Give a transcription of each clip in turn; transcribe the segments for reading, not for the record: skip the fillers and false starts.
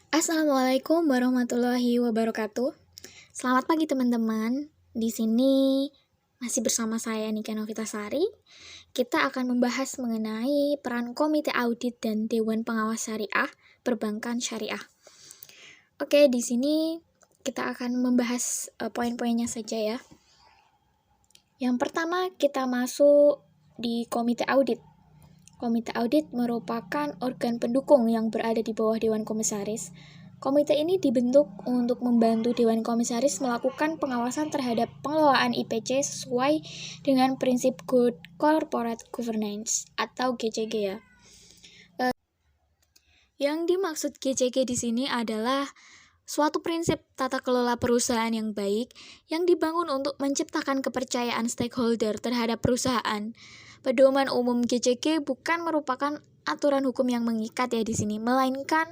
Assalamualaikum warahmatullahi wabarakatuh. Selamat pagi teman-teman. Di sini masih bersama saya Nika Novitasari. Kita akan membahas mengenai peran Komite Audit dan Dewan Pengawas Syariah Perbankan Syariah. Oke, di sini kita akan membahas poin-poinnya saja ya. Yang pertama kita masuk di Komite Audit. Komite Audit merupakan organ pendukung yang berada di bawah Dewan Komisaris. Komite ini dibentuk untuk membantu Dewan Komisaris melakukan pengawasan terhadap pengelolaan IPC sesuai dengan prinsip Good Corporate Governance atau GCG ya. Yang dimaksud GCG di sini adalah suatu prinsip tata kelola perusahaan yang baik yang dibangun untuk menciptakan kepercayaan stakeholder terhadap perusahaan. Pedoman umum GCG bukan merupakan aturan hukum yang mengikat ya di sini, melainkan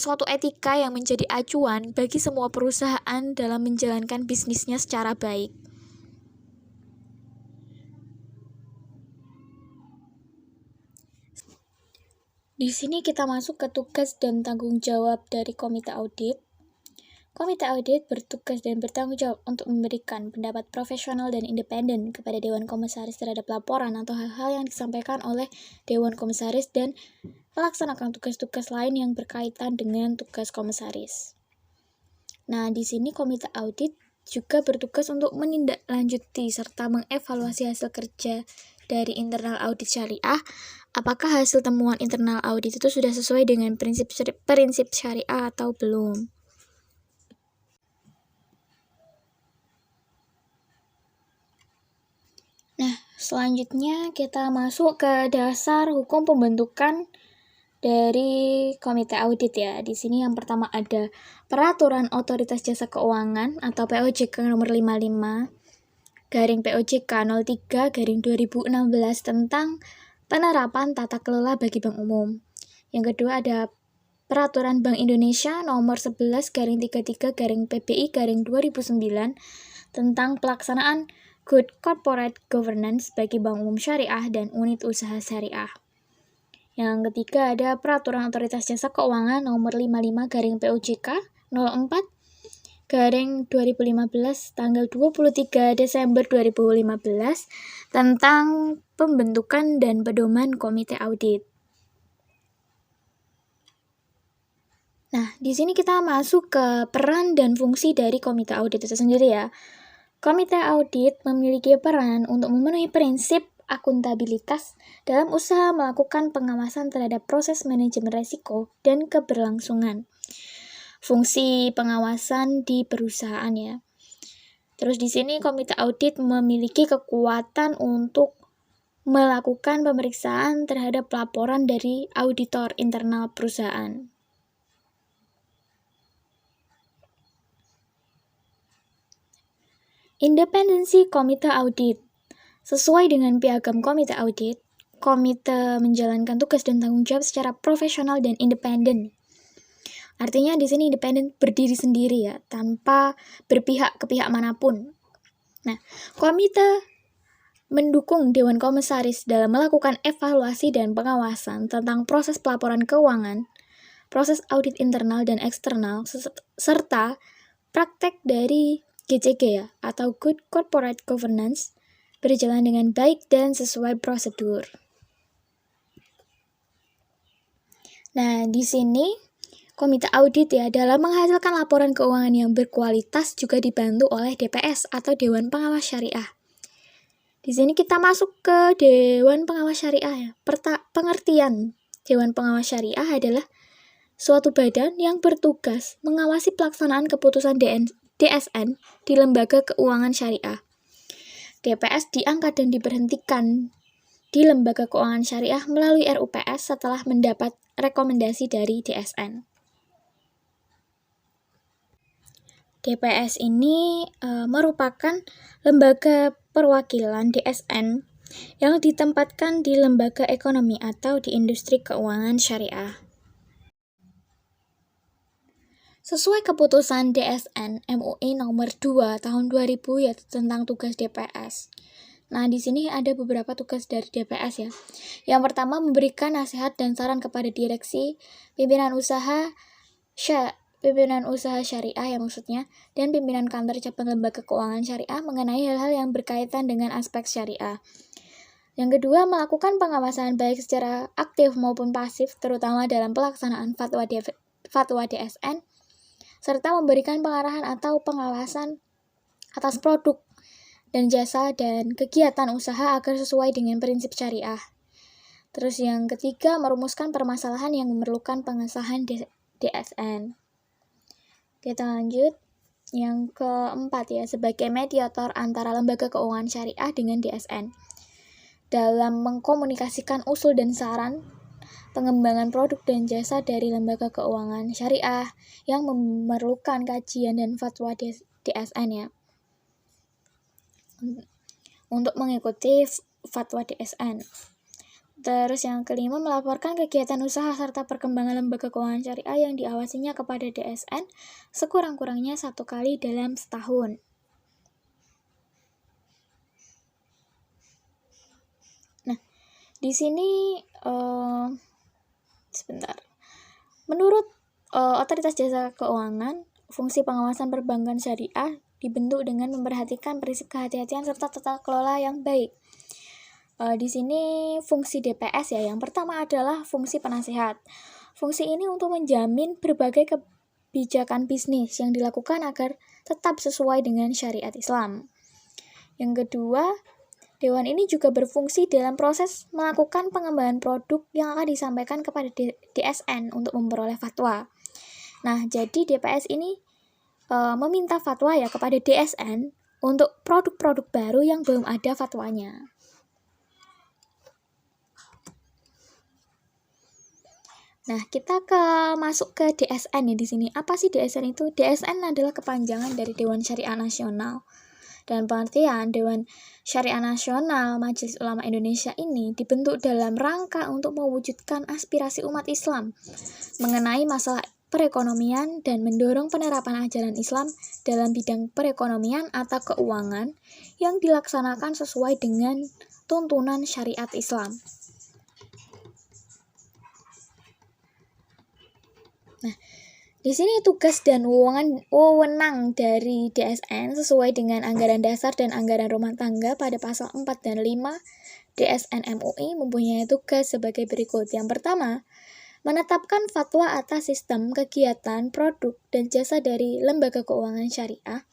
suatu etika yang menjadi acuan bagi semua perusahaan dalam menjalankan bisnisnya secara baik. Di sini kita masuk ke tugas dan tanggung jawab dari Komite Audit. Komite Audit bertugas dan bertanggung jawab untuk memberikan pendapat profesional dan independen kepada Dewan Komisaris terhadap laporan atau hal-hal yang disampaikan oleh Dewan Komisaris dan melaksanakan tugas-tugas lain yang berkaitan dengan tugas komisaris. Nah, di sini Komite Audit juga bertugas untuk menindaklanjuti serta mengevaluasi hasil kerja dari internal audit syariah. Apakah hasil temuan internal audit itu sudah sesuai dengan prinsip syariah atau belum? Nah, selanjutnya kita masuk ke dasar hukum pembentukan dari Komite Audit ya. Di sini yang pertama ada Peraturan Otoritas Jasa Keuangan atau POJK nomor 55 garing POJK 03 garing 2016 tentang penerapan tata kelola bagi bank umum. Yang kedua ada Peraturan Bank Indonesia nomor 11 garing 33 garing PBI garing 2009 tentang pelaksanaan Good Corporate Governance bagi bank umum syariah dan unit usaha syariah. Yang ketiga ada Peraturan Otoritas Jasa Keuangan nomor 55 garing POJK 04 garing 2015 tanggal 23 Desember 2015 tentang pembentukan dan pedoman Komite Audit. Nah, di sini kita masuk ke peran dan fungsi dari Komite Audit itu sendiri ya. Komite Audit memiliki peran untuk memenuhi prinsip akuntabilitas dalam usaha melakukan pengawasan terhadap proses manajemen risiko dan keberlangsungan fungsi pengawasan di perusahaan ya. Terus di sini Komite Audit memiliki kekuatan untuk melakukan pemeriksaan terhadap laporan dari auditor internal perusahaan. Independensi Komite Audit. Sesuai dengan piagam Komite Audit, komite menjalankan tugas dan tanggung jawab secara profesional dan independen. Artinya di sini independen berdiri sendiri ya, tanpa berpihak ke pihak manapun. Nah, komite mendukung Dewan Komisaris dalam melakukan evaluasi dan pengawasan tentang proses pelaporan keuangan, proses audit internal dan eksternal, serta praktek dari GCG ya, atau Good Corporate Governance, berjalan dengan baik dan sesuai prosedur. Nah, di sini Komite Audit ya dalam menghasilkan laporan keuangan yang berkualitas juga dibantu oleh DPS atau Dewan Pengawas Syariah. Di sini kita masuk ke Dewan Pengawas Syariah ya. Pengertian Dewan Pengawas Syariah adalah suatu badan yang bertugas mengawasi pelaksanaan keputusan DSN di lembaga keuangan syariah. DPS diangkat dan diberhentikan di lembaga keuangan syariah melalui RUPS setelah mendapat rekomendasi dari DSN. DPS ini merupakan lembaga perwakilan DSN yang ditempatkan di lembaga ekonomi atau di industri keuangan syariah. Sesuai keputusan DSN MUI nomor 2 tahun 2000 yaitu tentang tugas DPS. Nah, di sini ada beberapa tugas dari DPS ya. Yang pertama memberikan nasihat dan saran kepada direksi, pimpinan usaha, pimpinan usaha syariah ya maksudnya, dan pimpinan kantor cabang lembaga keuangan syariah mengenai hal-hal yang berkaitan dengan aspek syariah. Yang kedua, melakukan pengawasan baik secara aktif maupun pasif, terutama dalam pelaksanaan fatwa DSN, serta memberikan pengarahan atau pengawasan atas produk dan jasa dan kegiatan usaha agar sesuai dengan prinsip syariah. Terus yang ketiga, merumuskan permasalahan yang memerlukan pengesahan DSN. Kita lanjut. Yang keempat ya, sebagai mediator antara lembaga keuangan syariah dengan DSN. Dalam mengkomunikasikan usul dan saran pengembangan produk dan jasa dari lembaga keuangan syariah yang memerlukan kajian dan fatwa DSN ya. Untuk mengikuti fatwa DSN. Terus yang kelima, melaporkan kegiatan usaha serta perkembangan lembaga keuangan syariah yang diawasinya kepada DSN sekurang-kurangnya 1 kali dalam setahun. Nah, di sini sebentar. Menurut Otoritas Jasa Keuangan, fungsi pengawasan perbankan syariah dibentuk dengan memperhatikan prinsip kehati-hatian serta tata kelola yang baik. Di sini fungsi DPS ya, yang pertama adalah fungsi penasehat. Fungsi ini untuk menjamin berbagai kebijakan bisnis yang dilakukan agar tetap sesuai dengan syariat Islam. Yang kedua, Dewan ini juga berfungsi dalam proses melakukan pengembangan produk yang akan disampaikan kepada DSN untuk memperoleh fatwa. Nah, jadi DPS ini meminta fatwa ya kepada DSN untuk produk-produk baru yang belum ada fatwanya. Nah, kita masuk ke DSN ya di sini. Apa sih DSN itu? DSN adalah kepanjangan dari Dewan Syariah Nasional. Dan pengertian Dewan Syariah Nasional Majelis Ulama Indonesia ini dibentuk dalam rangka untuk mewujudkan aspirasi umat Islam mengenai masalah perekonomian dan mendorong penerapan ajaran Islam dalam bidang perekonomian atau keuangan yang dilaksanakan sesuai dengan tuntunan syariat Islam. Nah, di sini tugas dan wewenang dari DSN sesuai dengan anggaran dasar dan anggaran rumah tangga pada pasal 4 dan 5 DSN MUI mempunyai tugas sebagai berikut. Yang pertama, menetapkan fatwa atas sistem kegiatan, produk, dan jasa dari lembaga keuangan syariah,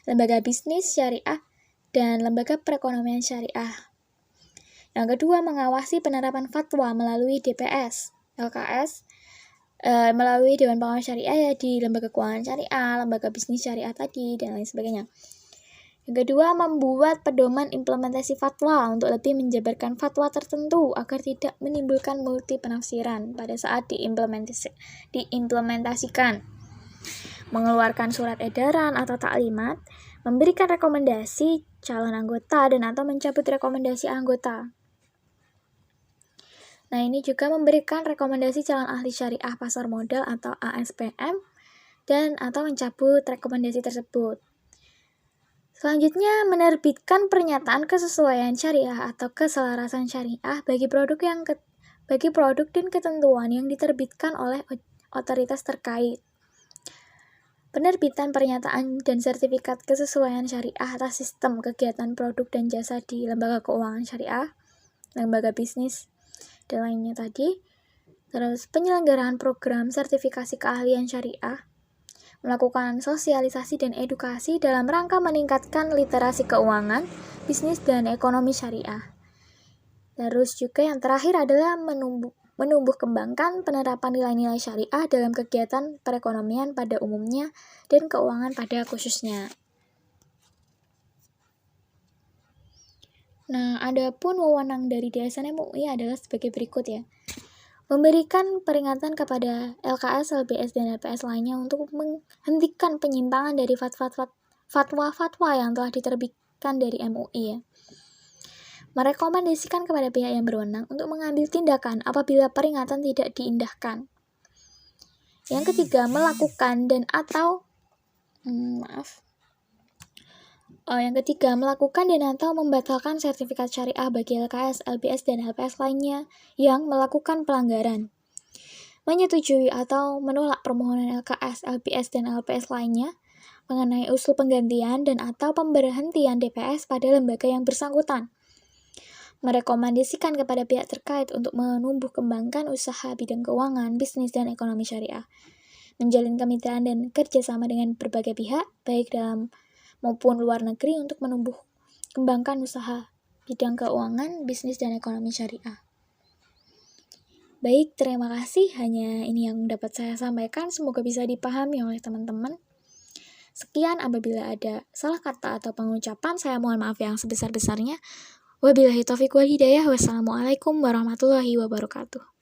lembaga bisnis syariah, dan lembaga perekonomian syariah. Yang kedua, mengawasi penerapan fatwa melalui DPS, LKS, melalui Dewan Pengawas Syariah ya di lembaga keuangan syariah, lembaga bisnis syariah tadi, dan lain sebagainya. Yang kedua, membuat pedoman implementasi fatwa untuk lebih menjabarkan fatwa tertentu agar tidak menimbulkan multi penafsiran pada saat diimplementasikan. Mengeluarkan surat edaran atau taklimat, memberikan rekomendasi calon anggota dan atau mencabut rekomendasi anggota. Nah, ini juga memberikan rekomendasi calon ahli syariah pasar modal atau ASPM dan atau mencabut rekomendasi tersebut. Selanjutnya, menerbitkan pernyataan kesesuaian syariah atau keselarasan syariah bagi produk dan ketentuan yang diterbitkan oleh otoritas terkait. Penerbitan pernyataan dan sertifikat kesesuaian syariah atas sistem kegiatan produk dan jasa di lembaga keuangan syariah, lembaga bisnis, dan lainnya tadi. Terus penyelenggaraan program sertifikasi keahlian syariah, melakukan sosialisasi dan edukasi dalam rangka meningkatkan literasi keuangan, bisnis, dan ekonomi syariah. Terus juga yang terakhir adalah menumbuh kembangkan penerapan nilai-nilai syariah dalam kegiatan perekonomian pada umumnya dan keuangan pada khususnya. Nah, adapun wewenang dari DSN MUI adalah sebagai berikut ya. Memberikan peringatan kepada LKS, LBS, dan LPS lainnya untuk menghentikan penyimpangan dari fatwa-fatwa yang telah diterbitkan dari MUI ya. Merekomendasikan kepada pihak yang berwenang untuk mengambil tindakan apabila peringatan tidak diindahkan. Yang ketiga, melakukan melakukan dan atau membatalkan sertifikat syariah bagi LKS, LBS, dan LPS lainnya yang melakukan pelanggaran. menyetujui atau menolak permohonan LKS, LPS, dan LPS lainnya mengenai usul penggantian dan atau pemberhentian DPS pada lembaga yang bersangkutan. Merekomendasikan kepada pihak terkait untuk menumbuh kembangkan usaha bidang keuangan, bisnis, dan ekonomi syariah. Menjalin kemitraan dan kerjasama dengan berbagai pihak, baik dalam maupun luar negeri untuk menumbuh kembangkan usaha bidang keuangan, bisnis, dan ekonomi syariah. Baik, terima kasih. Hanya ini yang dapat saya sampaikan. Semoga bisa dipahami oleh teman-teman. Sekian, apabila ada salah kata atau pengucapan, saya mohon maaf yang sebesar-besarnya. Wabillahi taufiq wal hidayah. Wassalamualaikum warahmatullahi wabarakatuh.